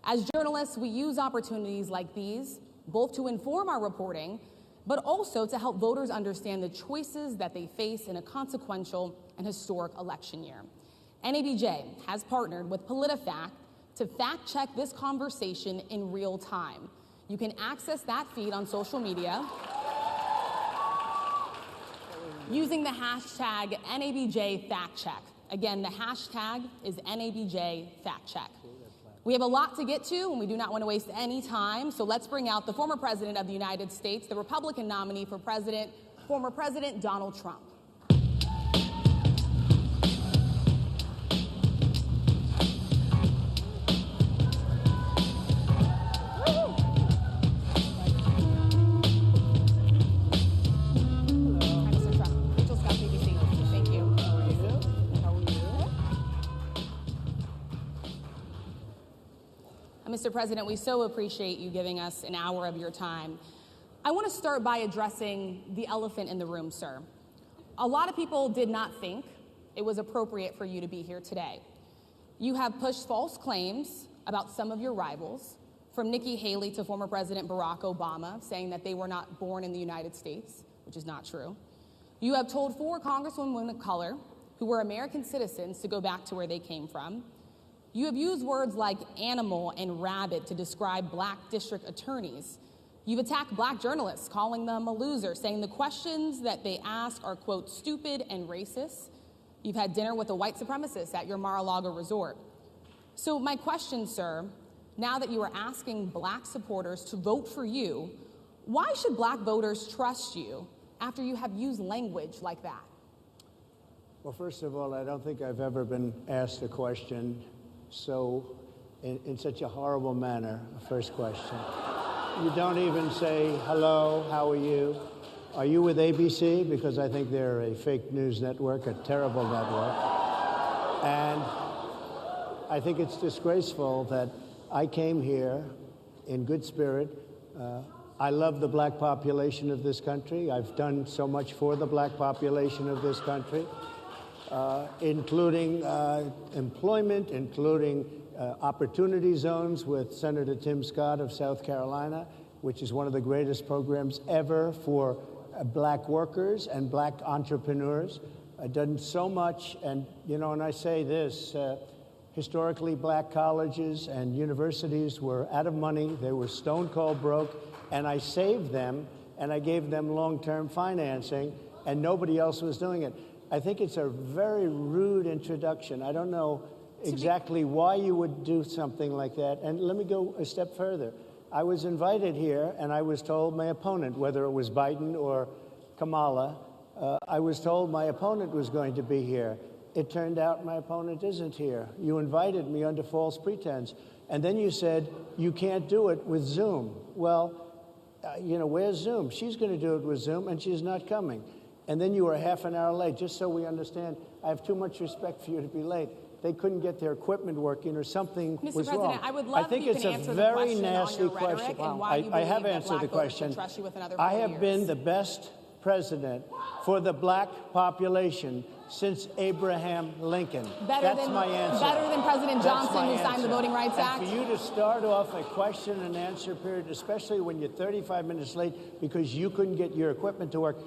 As journalists, we use opportunities like these both to inform our reporting, but also to help voters understand the choices that they face in a consequential and historic election year. NABJ has partnered with PolitiFact to fact-check this conversation in real time. You can access that feed on social media using the hashtag NABJFactCheck. Again, the hashtag is NABJFactCheck. We have a lot to get to, and we do not want to waste any time, so let's bring out the former President of the United States, the Republican nominee for President, former President Donald Trump. Mr. President, we so appreciate you giving us an hour of your time. I want to start by addressing the elephant in the room, sir. A lot of people did not think it was appropriate for you to be here today. You have pushed false claims about some of your rivals, from Nikki Haley to former President Barack Obama, saying that they were not born in the United States, which is not true. You have told 4 congresswomen of color who were American citizens to go back to where they came from. You have used words like animal and rabid to describe black district attorneys. You've attacked black journalists, calling them a loser, saying the questions that they ask are, quote, stupid and racist. You've had dinner with a white supremacist at your Mar-a-Lago resort. So my question, sir, now that you are asking black supporters to vote for you, why should black voters trust you after you have used language like that? Well, first of all, I don't think I've ever been asked a question in such a horrible manner. First question. You don't even say, hello, how are you? Are you with ABC? Because I think they're a fake news network, a terrible network. And I think it's disgraceful that I came here in good spirit. I love the black population of this country. I've done so much for the black population of this country. Including employment, including opportunity zones with Senator Tim Scott of South Carolina, which is one of the greatest programs ever for black workers and black entrepreneurs. I've done so much, and and I say this, historically black colleges and universities were out of money, they were stone cold broke, and I saved them, and I gave them long-term financing, and nobody else was doing it. I think it's a very rude introduction. I don't know exactly why you would do something like that. And let me go a step further. I was invited here, and I was told my opponent, whether it was Biden or Kamala, I was told my opponent was going to be here. It turned out my opponent isn't here. You invited me under false pretense. And then you said, you can't do it with Zoom. Well, where's Zoom? She's going to do it with Zoom, and she's not coming. And then you were half an hour late, just so we understand. I have too much respect for you to be late. They couldn't get their equipment working or something was wrong. Mr. President, I would love if you can answer the question on your rhetoric and why you believe that black voters should trust you with another 4 years. I have been the best president for the black population since Abraham Lincoln. That's my answer. Better than President Johnson, who signed the Voting Rights Act? And for you to start off a question and answer period, especially when you're 35 minutes late because you couldn't get your equipment to work,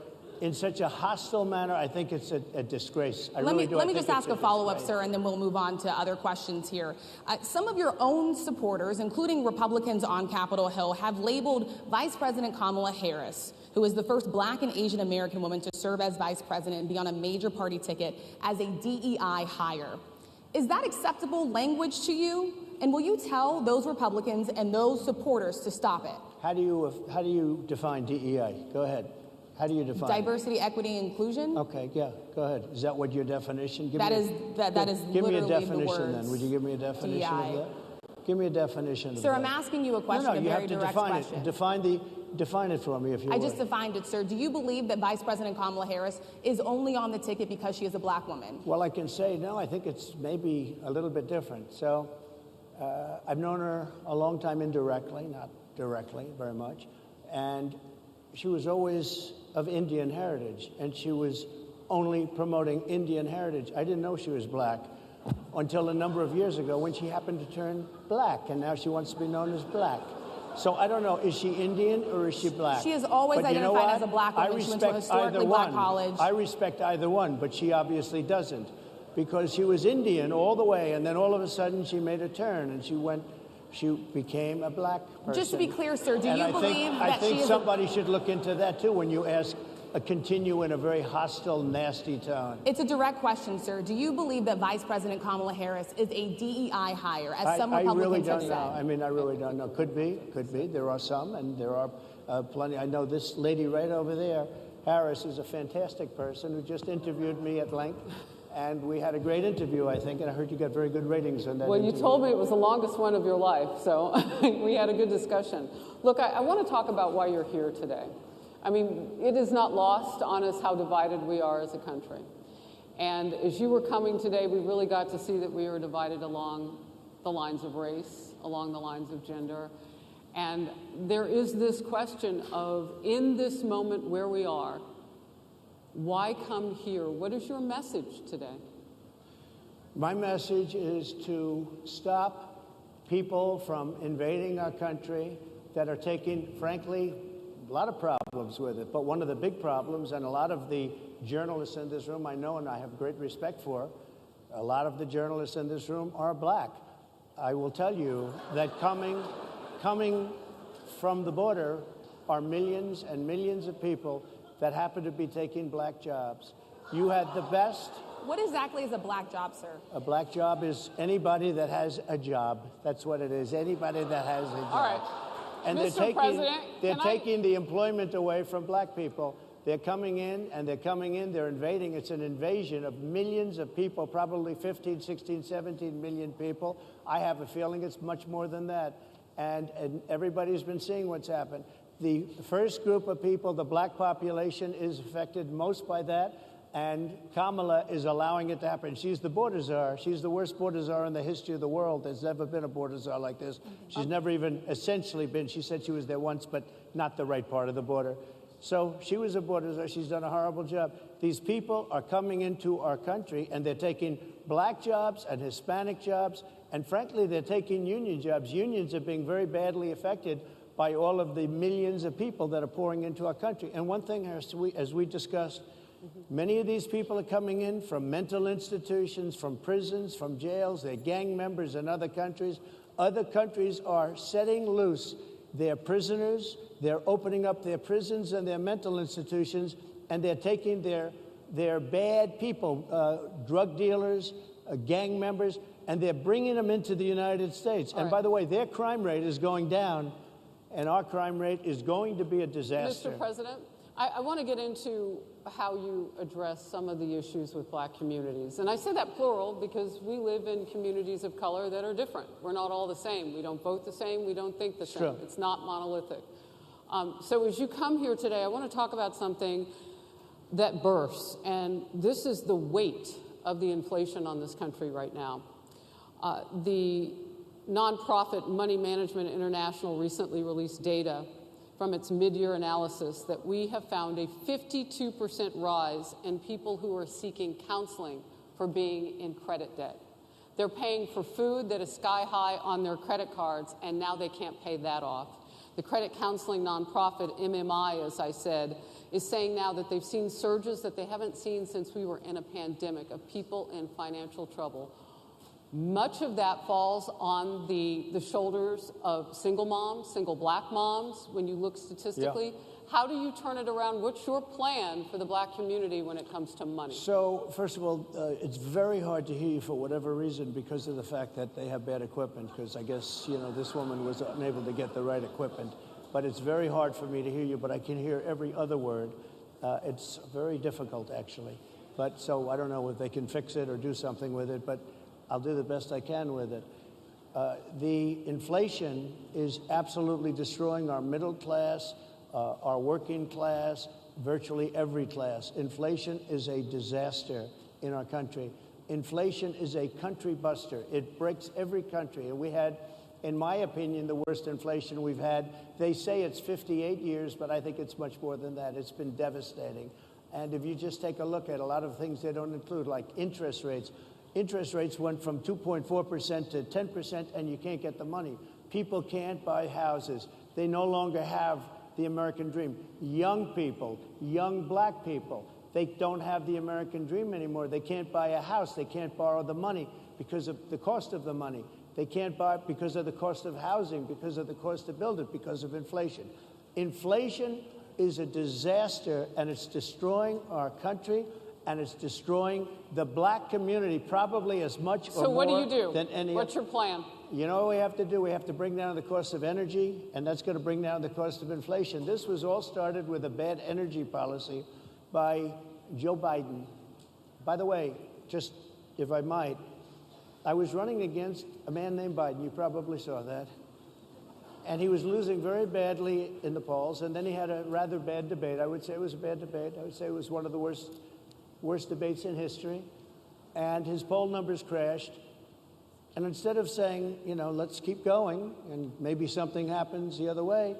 in such a hostile manner, I think it's a disgrace. Let me just ask a follow-up, sir, and then we'll move on to other questions here. Some of your own supporters, including Republicans on Capitol Hill, have labeled Vice President Kamala Harris, who is the first black and Asian American woman to serve as vice president and be on a major party ticket, as a DEI hire. Is that acceptable language to you? And will you tell those Republicans and those supporters to stop it? How do you define DEI? Go ahead. How do you define diversity, equity, inclusion? Okay, yeah, go ahead. Is that what your definition? That is give me a definition definition then. Would you give me a definition of that? Give me a definition of that. Sir, I'm asking you a question, No, you a very have to direct define question. it. Define it for me, if you would. I just defined it, sir. Do you believe that Vice President Kamala Harris is only on the ticket because she is a black woman? Well, I can say no. I think it's maybe a little bit different. So I've known her a long time indirectly, not directly very much, and she was always of Indian heritage, and she was only promoting Indian heritage. I didn't know she was black. until a number of years ago when she happened to turn black, and now she wants to be known as black. So I don't know, is she Indian or is she black? She has always But you know identified what? as a black I woman. She went to a respect historically either black one. college. I respect either one, but she obviously doesn't, because she was Indian all the way, and then all of a sudden she made a turn and she became a black person. Just to be clear, sir, do And you I believe think, that I think she is somebody should look into that too when you ask continue in a very hostile, nasty tone. It's a direct question, sir. Do you believe that Vice President Kamala Harris is a DEI hire, as some I Republicans really have don't said? know. I mean, I really don't know. Could be. There are some, and there are plenty. I know this lady right over there, Harris, is a fantastic person who just interviewed me at length. And we had a great interview, I think, and I heard you got very good ratings on that Well, interview. you told me it was the longest one of your life, so we had a good discussion. Look, I want to talk about why you're here today. I mean, it is not lost on us how divided we are as a country. And as you were coming today, we really got to see that we were divided along the lines of race, along the lines of gender. And there is this question of, in this moment where we are, why come here? What is your message today? My message is to stop people from invading our country that are taking, frankly, a lot of problems with it. But one of the big problems, and a lot of the journalists in this room I know and I have great respect for, a lot of the journalists in this room are black. I will tell you that coming from the border are millions and millions of people that happen to be taking black jobs. You had the best. What exactly is a black job, sir? A black job is anybody that has a job. That's what it is. Anybody that has a job. All right. And Mr. President, they're can I- taking the employment away from black people. They're coming in, they're invading. It's an invasion of millions of people, probably 15, 16, 17 million people. I have a feeling it's much more than that. And everybody's been seeing what's happened. The first group of people, the black population, is affected most by that. And Kamala is allowing it to happen. She's the border czar. She's the worst border czar in the history of the world. There's never been a border czar like this. She's never even essentially been. She said she was there once, but not the right part of the border. So she was a border czar. She's done a horrible job. These people are coming into our country, and they're taking black jobs and Hispanic jobs, and frankly, they're taking union jobs. Unions are being very badly affected by all of the millions of people that are pouring into our country. And one thing, as we discussed, many of these people are coming in from mental institutions, from prisons, from jails. They're gang members in other countries. Other countries are setting loose their prisoners. They're opening up their prisons and their mental institutions, and they're taking their bad people, drug dealers, gang members, and they're bringing them into the United States. And by the way, their crime rate is going down, and our crime rate is going to be a disaster. Mr. President, I want to get into how you address some of the issues with black communities. And I say that plural because we live in communities of color that are different. We're not all the same. We don't vote the same. We don't think the same. True. It's not monolithic. So as you come here today, I want to talk about something that bursts. And this is the weight of the inflation on this country right now. The nonprofit Money Management International recently released data from its mid-year analysis that we have found a 52% rise in people who are seeking counseling for being in credit debt. They're paying for food that is sky high on their credit cards, and now they can't pay that off. The credit counseling nonprofit MMI, as I said, is saying now that they've seen surges that they haven't seen since we were in a pandemic of people in financial trouble. Much of that falls on the shoulders of single moms, single black moms, when you look statistically. Yeah. How do you turn it around? What's your plan for the black community when it comes to money? So, first of all, it's very hard to hear you for whatever reason because of the fact that they have bad equipment, because I guess, this woman was unable to get the right equipment. But it's very hard for me to hear you, but I can hear every other word. It's very difficult, actually. But so I don't know if they can fix it or do something with it, but I'll do the best I can with it. The inflation is absolutely destroying our middle class, our working class, virtually every class. Inflation is a disaster in our country. Inflation is a country buster. It breaks every country. And we had, in my opinion, the worst inflation we've had. They say it's 58 years, but I think it's much more than that. It's been devastating. And if you just take a look at a lot of things they don't include, like interest rates, Interest rates went from 2.4% to 10%, and you can't get the money. People can't buy houses. They no longer have the American dream. Young people, young black people, they don't have the American dream anymore. They can't buy a house. They can't borrow the money because of the cost of the money. They can't buy it because of the cost of housing, because of the cost to build it, because of inflation. Inflation is a disaster, and it's destroying our country, and it's destroying the black community probably as much or So what do more you do? than any What's your plan? You know what we have to do? We have to bring down the cost of energy, and that's going to bring down the cost of inflation. This was all started with a bad energy policy by Joe Biden. By the way, just if I might, I was running against a man named Biden. You probably saw that. And he was losing very badly in the polls, and then he had a rather bad debate. I would say it was a bad debate. I would say it was one of the worst debates in history. And his poll numbers crashed. And instead of saying, you know, let's keep going and maybe something happens the other way,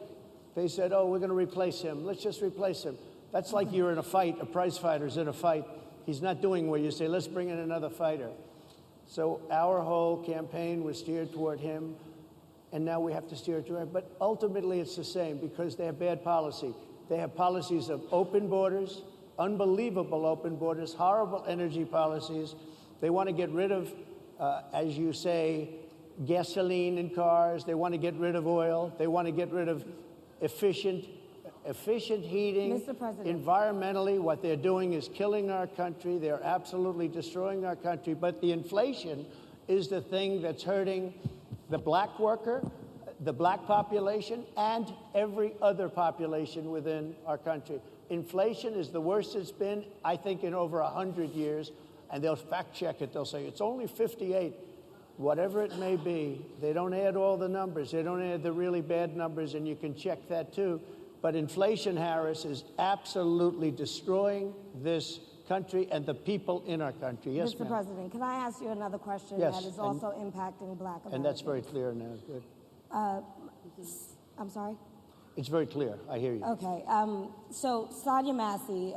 they said, oh, we're going to replace him. Let's just replace him. That's like you're in a fight, a prize fighter's in a fight. He's not doing well. You say, let's bring in another fighter. So our whole campaign was steered toward him, and now we have to steer toward him. But ultimately, it's the same because they have bad policy. They have policies of open borders, unbelievable open borders, horrible energy policies. They want to get rid of, as you say, gasoline in cars. They want to get rid of oil. They want to get rid of efficient heating. Mr. President. Environmentally, what they're doing is killing our country. They're absolutely destroying our country. But the inflation is the thing that's hurting the black worker, the black population, and every other population within our country. Inflation is the worst it's been, I think, in over 100 years. And they'll fact check it. They'll say it's only 58. Whatever it may be, they don't add all the numbers. They don't add the really bad numbers, and you can check that too. But inflation, Harris, is absolutely destroying this country and the people in our country. Yes, Mr. ma'am. President, can I ask you another question Yes, that is and- also impacting black Americans? And that's very clear now. Good. I'm sorry? It's very clear. I hear you. Okay. So Sadia Massey,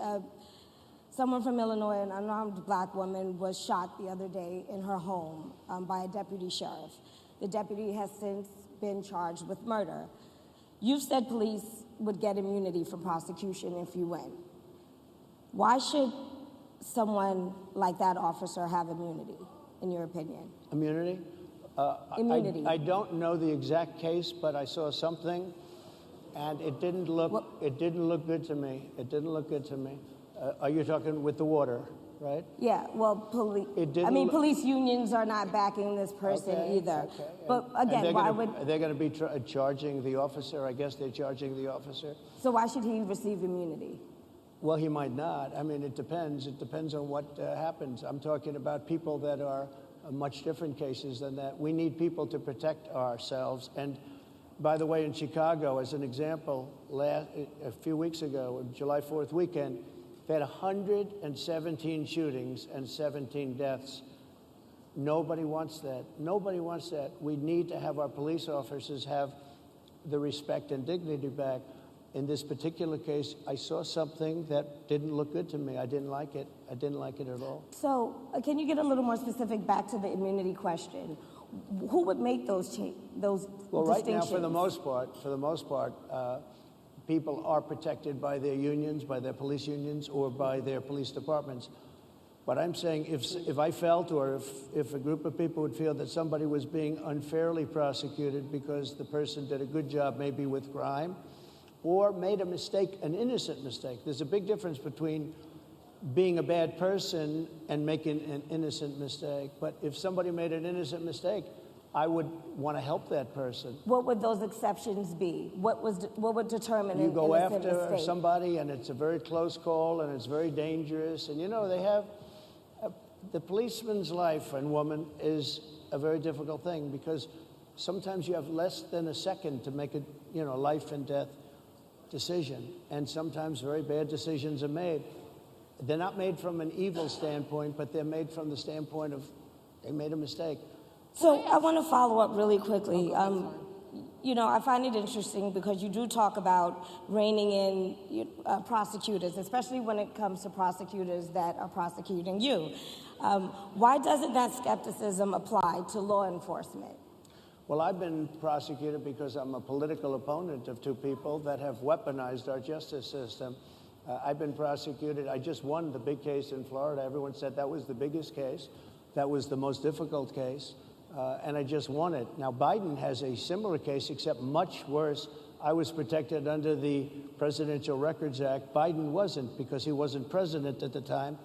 someone from Illinois, an unarmed black woman, was shot the other day in her home by a deputy sheriff. The deputy has since been charged with murder. You've said police would get immunity from prosecution if you win. Why should someone like that officer have immunity, in your opinion? Immunity? Immunity. I don't know the exact case, but I saw something, and it didn't look good to me. It didn't look good to me. Are you talking with the water, right? Yeah, well, police unions are not backing this person either. Okay. But And again, why would... They're going to be charging the officer? I guess they're charging the officer. So why should he receive immunity? Well, he might not. I mean, it depends. It depends on what happens. I'm talking about people that are much different cases than that. We need people to protect ourselves. And by the way, in Chicago, as an example, a few weeks ago, July 4th weekend, they had 117 shootings and 17 deaths. Nobody wants that. Nobody wants that. We need to have our police officers have the respect and dignity back. In this particular case, I saw something that didn't look good to me. I didn't like it. I didn't like it at all. So can you get a little more specific back to the immunity question? Who would make those Well, right now, for the most part, people are protected by their unions, by their police unions, or by their police departments. But I'm saying if I felt, or if a group of people would feel that somebody was being unfairly prosecuted because the person did a good job maybe with crime, or made a mistake, an innocent mistake. There's a big difference between being a bad person and making an innocent mistake. But if somebody made an innocent mistake, I would want to help that person. What would those exceptions be? What would determine You an go innocent after mistake? somebody, and it's a very close call, and it's very dangerous. And you know, they have the policeman's life and woman is a very difficult thing because sometimes you have less than a second to make a life and death decision, and sometimes very bad decisions are made. They're not made from an evil standpoint, but they're made from the standpoint of they made a mistake. So I want to follow up really quickly. you know, I find it interesting because you do talk about reining in prosecutors, especially when it comes to prosecutors that are prosecuting you. Why doesn't that skepticism apply to law enforcement? Well, I've been prosecuted because I'm a political opponent of two people that have weaponized our justice system. I've been prosecuted. I just won the big case in Florida. Everyone said that was the biggest case. That was the most difficult case. And I just won it. Now, Biden has a similar case, except much worse. I was protected under the Presidential Records Act. Biden wasn't, because he wasn't president at the time.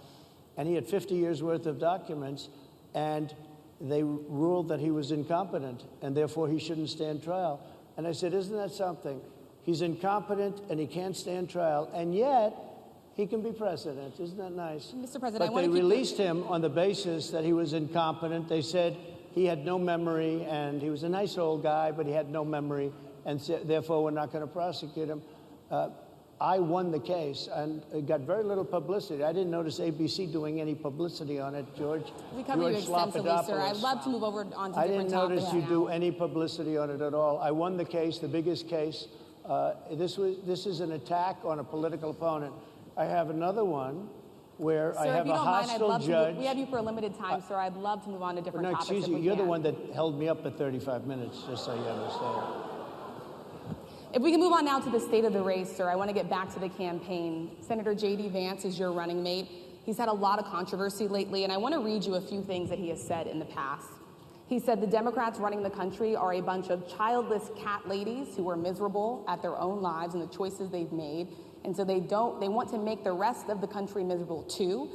And he had 50 years worth of documents. And they ruled that he was incompetent, and therefore he shouldn't stand trial. And I said, isn't that something? He's incompetent, and he can't stand trial, and yet he can be president. Isn't that nice? Mr. President, but I want they to keep released him on the basis that he was incompetent. They said he had no memory, and he was a nice old guy, but he had no memory, and therefore we're not going to prosecute him. I won the case, and it got very little publicity. I didn't notice ABC doing any publicity on it, George. We covered you extensively, sir. I'd love to move over on to different topics. I didn't notice you now. do any publicity on it at all. I won the case, the biggest case. This is an attack on a political opponent. I have another one where Sir, I have if you a don't mind, I'd hostile love judge. we have you for a limited time, sir. I'd love to move on to different No, topics. excuse if you. we You're the can. one that held me up at 35 minutes, just so you understand. If we can move on now to the state of the race, sir, I want to get back to the campaign. Senator J.D. Vance is your running mate. He's had a lot of controversy lately, and I want to read you a few things that he has said in the past. He said the Democrats running the country are a bunch of childless cat ladies who are miserable at their own lives and the choices they've made, and so they want to make the rest of the country miserable too.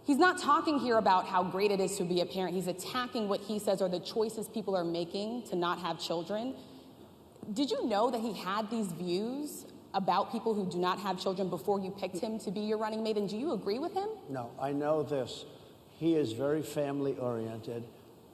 He's not talking here about how great it is to be a parent. He's attacking what he says are the choices people are making to not have children. Did you know that he had these views about people who do not have children before you picked him to be your running mate, and do you agree with him? No, I know this. He is very family-oriented,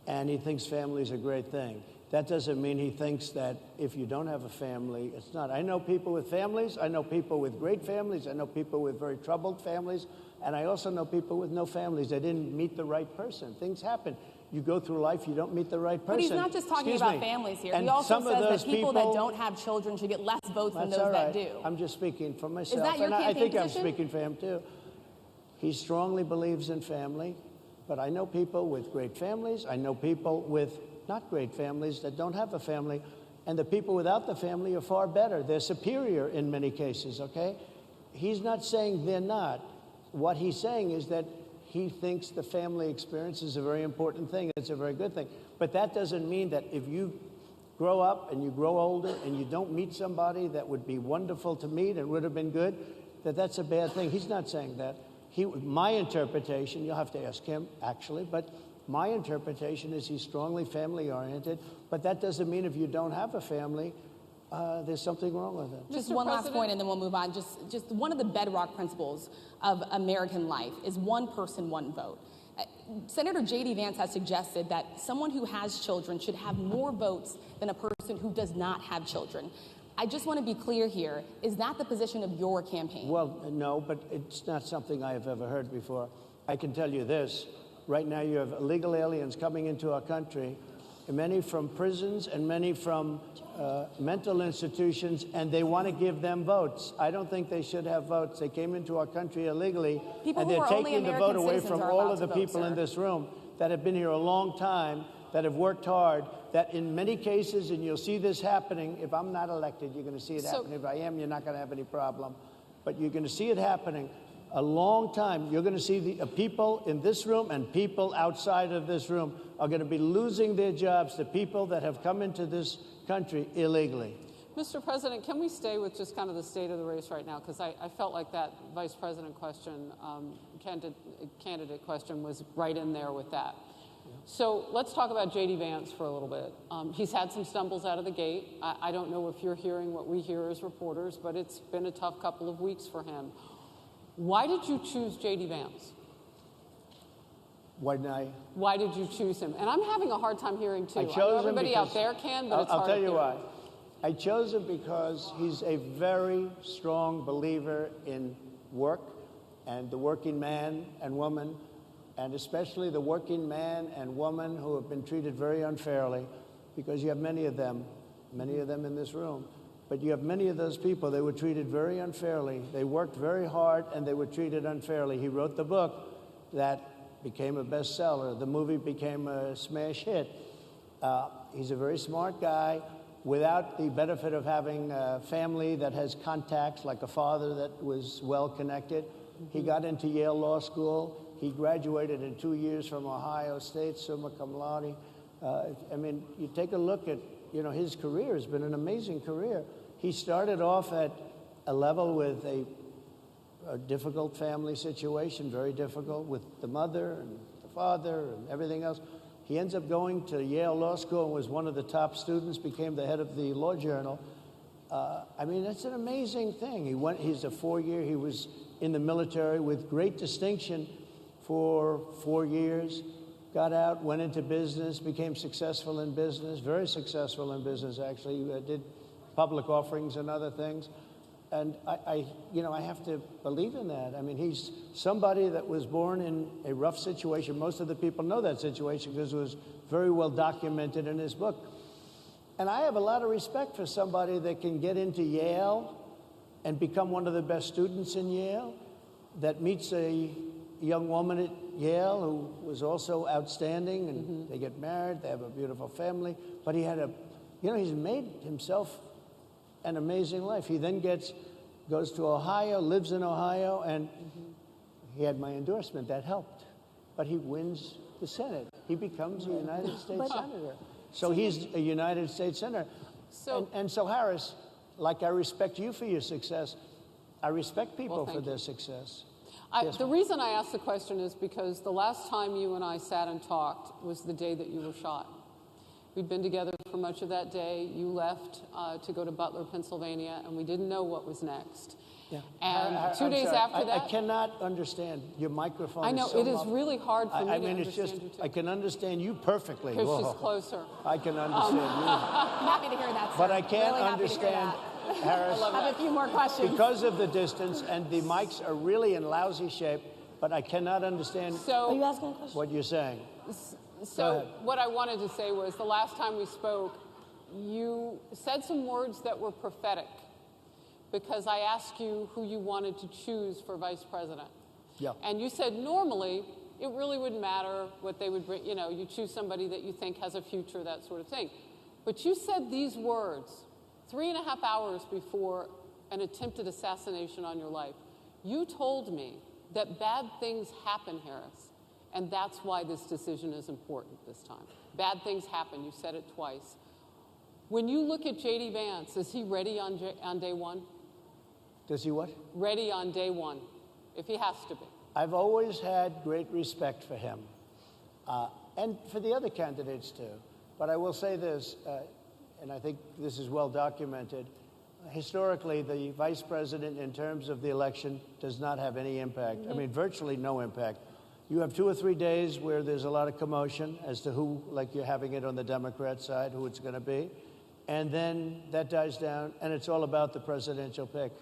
and he thinks family is a great thing. That doesn't mean he thinks that if you don't have a family, it's not. I know people with families. I know people with great families. I know people with very troubled families. And I also know people with no families. They didn't meet the right person. Things happen. You go through life, you don't meet the right person. But he's not just talking about families here. And he also some of says those that people that don't have children should get less votes than That's those all right. that do. I'm just speaking for myself. Is that your and I campaign think I'm position? speaking for him, too. He strongly believes in family. But I know people with great families. I know people with not great families that don't have a family. And the people without the family are far better. They're superior in many cases, okay? He's not saying they're not. What he's saying is that he thinks the family experience is a very important thing. It's a very good thing. But that doesn't mean that if you grow up and you grow older and you don't meet somebody that would be wonderful to meet and would have been good, that that's a bad thing. He's not saying that. My interpretation, you'll have to ask him, actually, but my interpretation is he's strongly family-oriented, but that doesn't mean if you don't have a family, there's something wrong with it. Just Mr. one last President? point, and then we'll move on. Just one of the bedrock principles of American life is one person, one vote. Senator J.D. Vance has suggested that someone who has children should have more votes than a person who does not have children. I just want to be clear here. Is that the position of your campaign? Well, no, but it's not something I have ever heard before. I can tell you this. Right now you have illegal aliens coming into our country, many from prisons and many from mental institutions, and they want to give them votes. I don't think they should have votes. They came into our country illegally, People and who they're are only taking the American vote away citizens from are all allowed of the to vote, people sir. in this room that have been here a long time, that have worked hard, that in many cases, and you'll see this happening, if I'm not elected, you're going to see it happening. If I am, you're not going to have any problem. But you're going to see it happening a long time. You're going to see the people in this room and people outside of this room are going to be losing their jobs to people that have come into this country illegally. Mr. President, can we stay with just kind of the state of the race right now? Because I felt like that vice president question, candidate question was right in there with that. So let's talk about J.D. Vance for a little bit. He's had some stumbles out of the gate. I don't know if you're hearing what we hear as reporters, but it's been a tough couple of weeks for him. Why did you choose J.D. Vance? Why Why did you choose him? And I'm having a hard time hearing, too. I I know chose him everybody out because there can, but it's hard I'll tell to you hear. why. I chose him because he's a very strong believer in work and the working man and woman, and especially the working man and woman who have been treated very unfairly, because you have many of them many of them in this room. But you have many of those people, they were treated very unfairly. They worked very hard and they were treated unfairly. He wrote the book that became a bestseller. The movie became a smash hit. He's a very smart guy without the benefit of having a family that has contacts, like a father that was well connected. He got into Yale Law School. He graduated in 2 years from Ohio State, summa cum laude. I mean, you take a look at, his career has been an amazing career. He started off at a level with a difficult family situation, very difficult with the mother and the father and everything else. He ends up going to Yale Law School and was one of the top students, became the head of the Law Journal. I mean, that's an amazing thing. He's a 4-year, he was in the military with great distinction for 4 years, got out, went into business, became successful in business, very successful in business, actually. Did public offerings and other things. And I have to believe in that. I mean, he's somebody that was born in a rough situation. Most of the people know that situation because it was very well documented in his book. And I have a lot of respect for somebody that can get into Yale and become one of the best students in Yale, that meets a young woman at Yale who was also outstanding, and they get married, they have a beautiful family. But he had he's made himself an amazing life. He then goes to Ohio, lives in Ohio, and he had my endorsement. That helped. But he wins the Senate. He becomes a United States Senator. So he's a United States Senator. So Harris, like I respect you for your success, I respect people for their success. The reason I asked the question is because the last time you and I sat and talked was the day that you were shot. We'd been together for much of that day. You left to go to Butler, Pennsylvania, and we didn't know what was next. Yeah. And 2 days after that... I cannot understand. Your microphone I know, is so it is really hard for me to understand it's just, you too. I can understand you perfectly. Because she's closer. I can understand you. I'm happy to hear that, sir. But I can't Really happy to hear understand, that. Harris, I have a few more questions. because of the distance, and the mics are really in lousy shape, but I cannot understand Are you asking a question? what you're saying. So what I wanted to say was the last time we spoke, you said some words that were prophetic because I asked you who you wanted to choose for vice president. Yeah. And you said normally it really wouldn't matter what they would bring, you choose somebody that you think has a future, that sort of thing. But you said these words 3.5 hours before an attempted assassination on your life. You told me that bad things happen, Harris. And that's why this decision is important this time. Bad things happen. You said it twice. When you look at J.D. Vance, is he ready on day one? Does he what? Ready on day one, if he has to be. I've always had great respect for him, and for the other candidates too. But I will say this, and I think this is well documented. Historically, the vice president, in terms of the election, does not have any impact. I mean, virtually no impact. You have 2 or 3 days where there's a lot of commotion as to who, like you're having it on the Democrat side, who it's going to be. And then that dies down, and it's all about the presidential pick.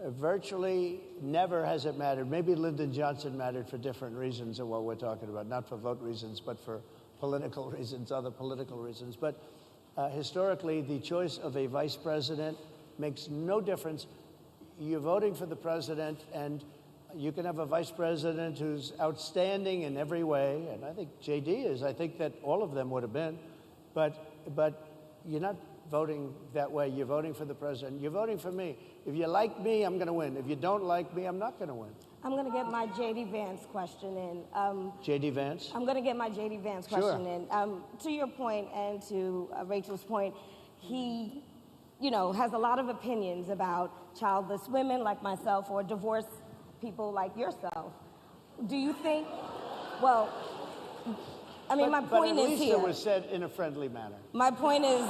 Virtually never has it mattered. Maybe Lyndon Johnson mattered for different reasons of what we're talking about, not for vote reasons, but for political reasons, other political reasons. But historically, the choice of a vice president makes no difference. You're voting for the president, and you can have a vice president who's outstanding in every way, and I think J.D. is. I think that all of them would have been. But you're not voting that way. You're voting for the president. You're voting for me. If you like me, I'm going to win. If you don't like me, I'm not going to win. I'm going to get my J.D. Vance question in. J.D. Vance? I'm going to get my J.D. Vance question in. To your point and to Rachel's point, he, has a lot of opinions about childless women like myself or divorced people like yourself. Do you think, well, I mean, my point is here. But at least it was said in a friendly manner. My point is,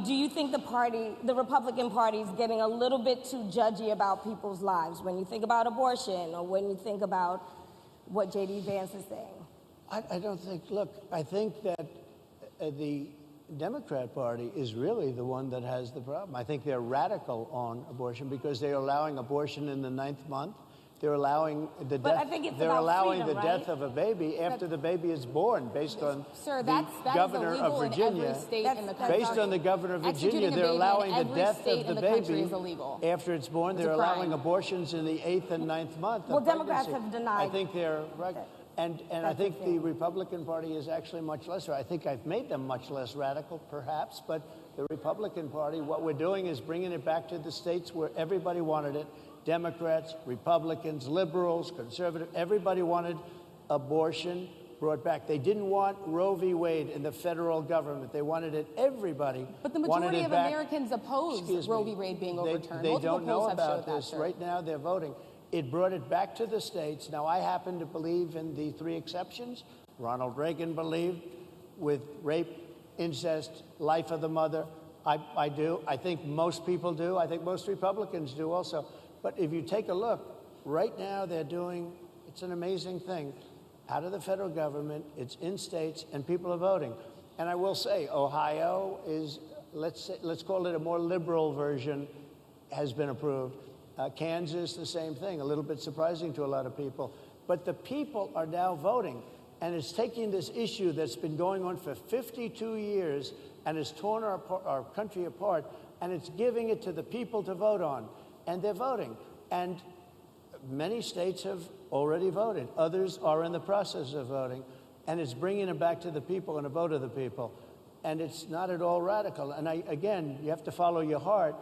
do you think the Republican Party is getting a little bit too judgy about people's lives when you think about abortion or when you think about what J.D. Vance is saying? I don't think, look, I think that the Democrat Party is really the one that has the problem. I think they're radical on abortion because they're allowing abortion in the 9th month. They're allowing the But I death. think it's They're about allowing freedom, the death right? of a baby after the baby is born, based on Sir, the that governor is of illegal Virginia. in every state in the That's- country. Based on the governor of Virginia, Executing a they're baby in allowing the every death state of in the the country baby is illegal. after it's born. It's a They're allowing crime. abortions in the 8th and 9th month. Well, of Democrats pregnancy. have denied I think they're right. And I That's think insane. the Republican Party is actually much less. I think I've made them much less radical, perhaps. But the Republican Party, what we're doing is bringing it back to the states where everybody wanted it. Democrats, Republicans, liberals, conservative, everybody wanted abortion brought back. They didn't want Roe v. Wade in the federal government. They wanted it, everybody But the wanted majority it of back. Americans oppose Excuse Roe me. v. Wade being They- overturned. They Multiple don't know polls have about showed that, this. sir. Right now, they're voting. It brought it back to the states. Now, I happen to believe in the 3 exceptions. Ronald Reagan believed with rape, incest, life of the mother. I do. I think most people do. I think most Republicans do also. But if you take a look, right now they're doing, it's an amazing thing, out of the federal government, it's in states, and people are voting. And I will say, Ohio is, let's call it a more liberal version, has been approved. Kansas, the same thing, a little bit surprising to a lot of people. But the people are now voting. And it's taking this issue that's been going on for 52 years and has torn our country apart, and it's giving it to the people to vote on. And they're voting. And many states have already voted. Others are in the process of voting. And it's bringing it back to the people and a vote of the people. And it's not at all radical. And again, you have to follow your heart.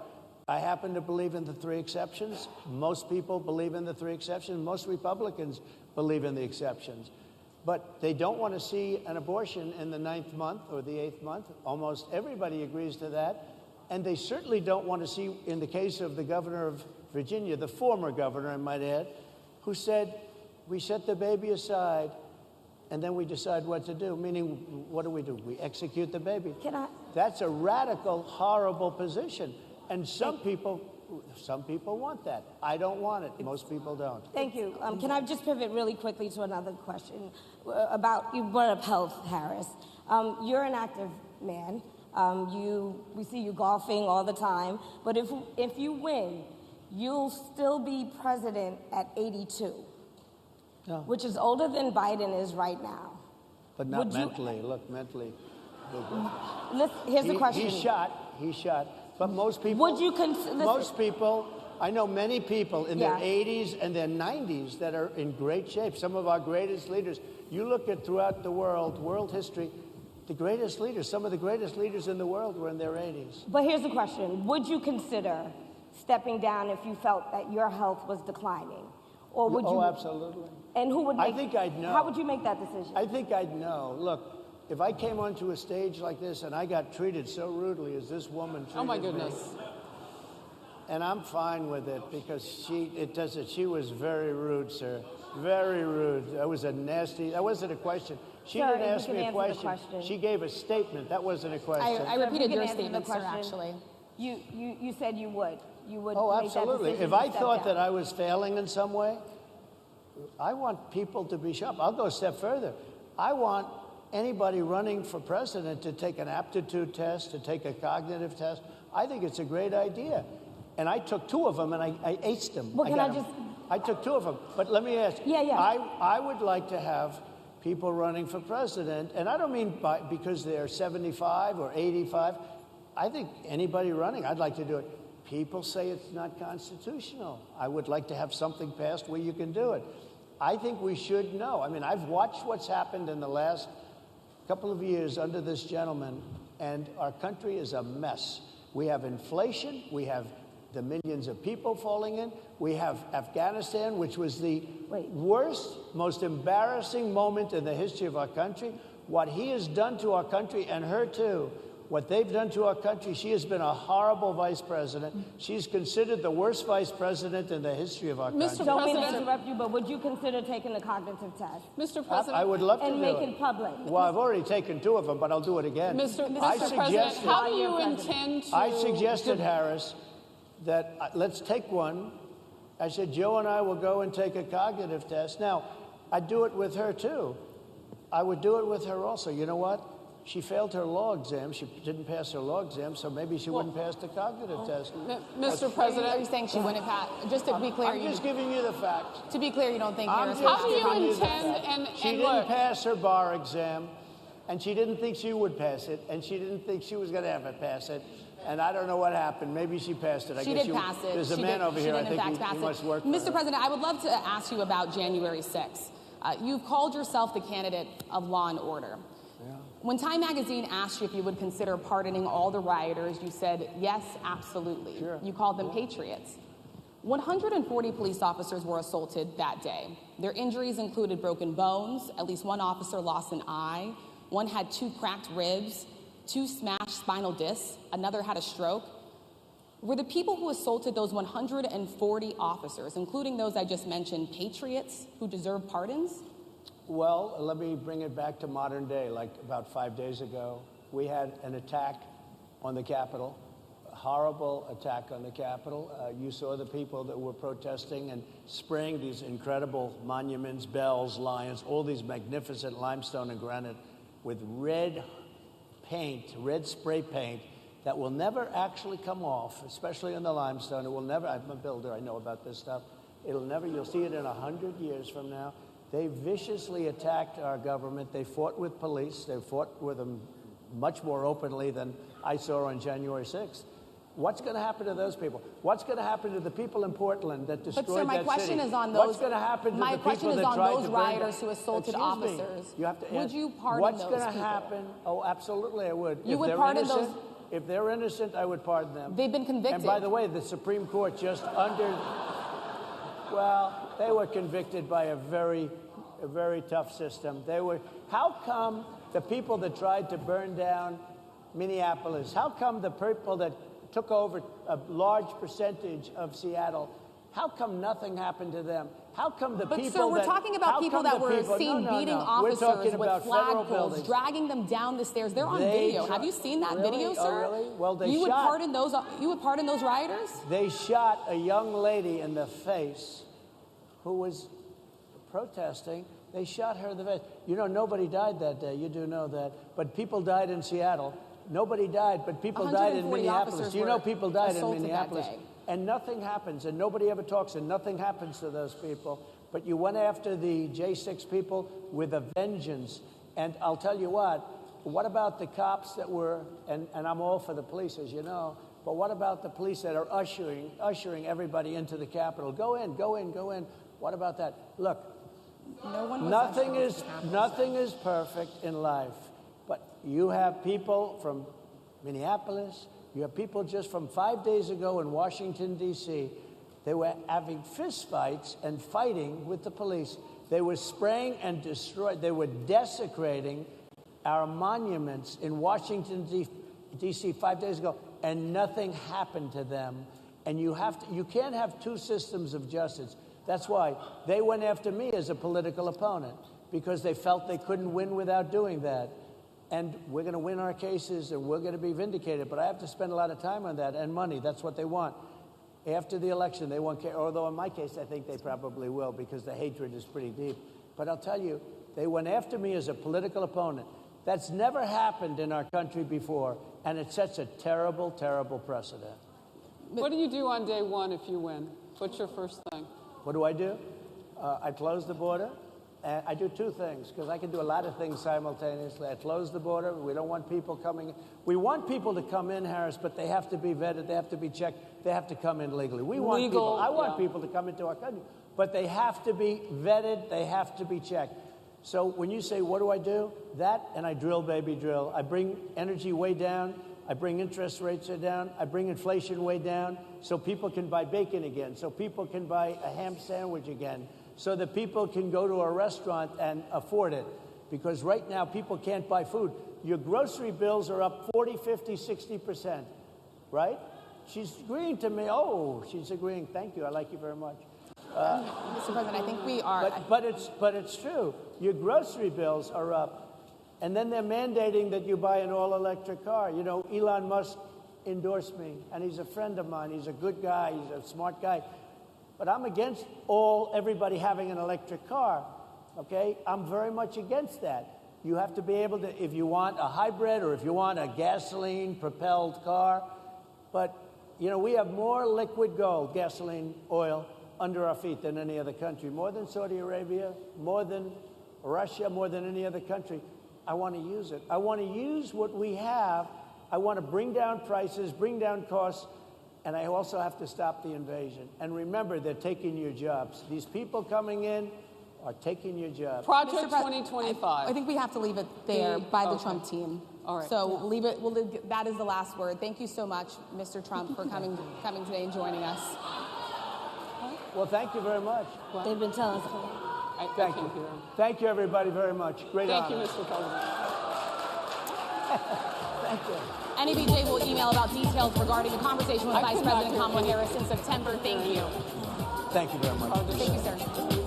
I happen to believe in the 3 exceptions. Most people believe in the 3 exceptions. Most Republicans believe in the exceptions. But they don't want to see an abortion in the 9th month or the 8th month. Almost everybody agrees to that. And they certainly don't want to see, in the case of the governor of Virginia, the former governor, I might add, who said, we set the baby aside and then we decide what to do. Meaning, what do? We execute the baby. Can I? That's a radical, horrible position. And some people want that. I don't want it. Most people don't. Thank you. Can I just pivot really quickly to another question about, you brought up health, Harris. You're an active man. We see you golfing all the time. But if you win, you'll still be president at 82, which is older than Biden is right now. But not Would you- mentally. Look, mentally. Here's the question. He's shot. But most people. Would you listen. Most people. I know many people in their Yeah. 80s and their 90s that are in great shape. Some of our greatest leaders. You look at throughout the world history, the greatest leaders, some of the greatest leaders in the world were in their 80s. But here's the question. Would you consider stepping down if you felt that your health was declining? Or would you? Oh, absolutely. And who would make, I think I'd know. How would you make that decision? I think I'd know. Look, if I came onto a stage like this and I got treated so rudely as this woman treated Oh my me, goodness. and I'm fine with it because she was very rude, sir. Very rude. That was a nasty, that wasn't a question. She Sir, didn't if you ask can me a answer the question. question. She gave a statement. That wasn't a question. I Sir, if repeated you your can answer the statement, sir, question. actually. You said you would. You would Oh, make that absolutely. decision If to I step thought down. that I was failing in some way, I want people to be sharp. I'll go a step further. I want anybody running for president to take an aptitude test, to take a cognitive test. I think it's a great idea. And I took 2 of them and I aced them. Well, can got I 'em. just- I took 2 of them. But let me ask. Yeah. I would like to have people running for president, and I don't mean because they're 75 or 85. I think anybody running, I'd like to do it. People say it's not constitutional. I would like to have something passed where you can do it. I think we should know. I mean, I've watched what's happened in the last couple of years under this gentleman, and our country is a mess. We have inflation. We have the millions of people falling in. We have Afghanistan, which was the worst, most embarrassing moment in the history of our country. What he has done to our country, and her too, what they've done to our country, she has been a horrible vice president. She's considered the worst vice president in the history of our country. Don't mean to President- interrupt you, but would you consider taking the cognitive test Mr. President. I would love to and do make it. it public? Well, I've already taken 2 of them, but I'll do it again. Mr. I President, suggested, how do you You're president. intend to? I suggested, Harris, that let's take one. I said, Joe and I will go and take a cognitive test. Now, I'd do it with her too. I would do it with her also. You know what? She failed her law exam. She didn't pass her law exam, so maybe she wouldn't pass the cognitive test. Mr. Are President, you saying she wouldn't pass? Just to be clear, I'm just giving you the facts. to be clear, you don't think I'm Harris just how do you giving the intend, facts. and She didn't look, pass her bar exam, and she didn't think she would pass it, and she didn't think she was going to ever pass it. And I don't know what happened. Maybe she passed it. I She guess did pass it. There's a She man did- over she here. did I in think fact he pass it. must work for Mr. her. President, I would love to ask you about January 6th. You've called yourself the candidate of law and order. When Time Magazine asked you if you would consider pardoning all the rioters, you said, yes, absolutely. Sure. You called them patriots. 140 police officers were assaulted that day. Their injuries included broken bones, at least one officer lost an eye, one had 2 cracked ribs, 2 smashed spinal discs, another had a stroke. Were the people who assaulted those 140 officers, including those I just mentioned, patriots who deserve pardons? Well, let me bring it back to modern day. Like about 5 days ago, we had an attack on the Capitol, a horrible attack on the Capitol. You saw the people that were protesting and spraying these incredible monuments, bells, lions, all these magnificent limestone and granite with red paint, red spray paint that will never actually come off, especially in the limestone. It will never, I'm a builder, I know about this stuff. It'll never, you'll see it in 100 years from now. They viciously attacked our government. They fought with police. They fought with them much more openly than I saw on January 6th. What's going to happen to those people? What's going to happen to the people in Portland that destroyed But sir, my that question city? is on those. What's going to happen to my the people question is that on tried those to burn rioters down- who assaulted Excuse me. officers. You have to Would answer. you pardon What's those going to people? happen? Oh, absolutely, I would. You If would they're pardon innocent, those- If they're innocent, I would pardon them. They've been convicted. And by the way, the Supreme Court just well, they were convicted by a very tough system. How come the people that tried to burn down Minneapolis, how come the people that took over a large percentage of Seattle, how come nothing happened to them? How come the But people sir, we're that, talking how about people come that the were people- seen no, beating We're officers talking with about federal flagpoles, buildings. dragging them down the stairs. They're on They video. try- Have you seen that Really? video, Oh, sir? really? Well, they you would shot- pardon those. You would pardon those rioters? They shot a young lady in the face who was protesting. They shot her in the face. You know, nobody died that day. You do know that. But people died in Seattle. Nobody died, but people died in 140 Minneapolis. officers You know were people died in assaulted that Minneapolis. day. And nothing happens, and nobody ever talks, and nothing happens to those people. But you went after the J6 people with a vengeance. And I'll tell you what about the cops that were, and I'm all for the police, as you know, but what about the police that are ushering everybody into the Capitol? Go in, go in, go in. What about that? Look, No one was nothing ushered is into the Capitol. nothing is perfect in life, but you have people from Minneapolis. You have people just from 5 days ago in Washington, D.C. They were having fistfights and fighting with the police. They were spraying and destroying. They were desecrating our monuments in Washington, D.C. 5 days ago, and nothing happened to them. And you can't have two systems of justice. That's why they went after me as a political opponent, because they felt they couldn't win without doing that. And we're going to win our cases, and we're going to be vindicated. But I have to spend a lot of time on that and money. That's what they want. After the election, they won't care. Although in my case, I think they probably will, because the hatred is pretty deep. But I'll tell you, they went after me as a political opponent. That's never happened in our country before, and it sets a terrible, terrible precedent. what do you do on day one if you win? What's your first thing? What do? I close the border. And I do two things, because I can do a lot of things simultaneously. I close the border. We don't want people coming in. We want people to come in, Harris, but they have to be vetted. They have to be checked. They have to come in legally. We want Legal, people. I want yeah. people to come into our country, but they have to be vetted. They have to be checked. So when you say, what do? That, and I drill, baby, drill. I bring energy way down. I bring interest rates down. I bring inflation way down, so people can buy bacon again, so people can buy a ham sandwich again, so that people can go to a restaurant and afford it. Because right now, people can't buy food. Your grocery bills are up 40, 50, 60%, right? She's agreeing to me. Oh, she's agreeing. Thank you. I like you very much. Mr. President, I think we are. But it's true. Your grocery bills are up. And then they're mandating that you buy an all-electric car. You know, Elon Musk endorsed me, and he's a friend of mine. He's a good guy. He's a smart guy. But I'm against everybody having an electric car, okay? I'm very much against that. You have to be able to, if you want a hybrid or if you want a gasoline-propelled car. But, you know, we have more liquid gold, gasoline, oil, under our feet than any other country. More than Saudi Arabia, more than Russia, more than any other country. I want to use it. I want to use what we have. I want to bring down prices, bring down costs, and I also have to stop the invasion. And remember, they're taking your jobs. These people coming in are taking your jobs. Project Mr. Pres- 2025. I think we have to leave it there by the Okay. Trump team. All right. So leave it. That is the last word. Thank you so much, Mr. Trump, for coming today and joining us. Well, thank you very much. They've been telling us. I Thank can't you. hear him. Thank you, everybody, very much. Great Thank you, honor. Mr. President. Thank you. NEBJ will email about details regarding the conversation with I Vice could not President hear Kamala any- Harris in September. Thank you. Thank you very much. Thank you, sir.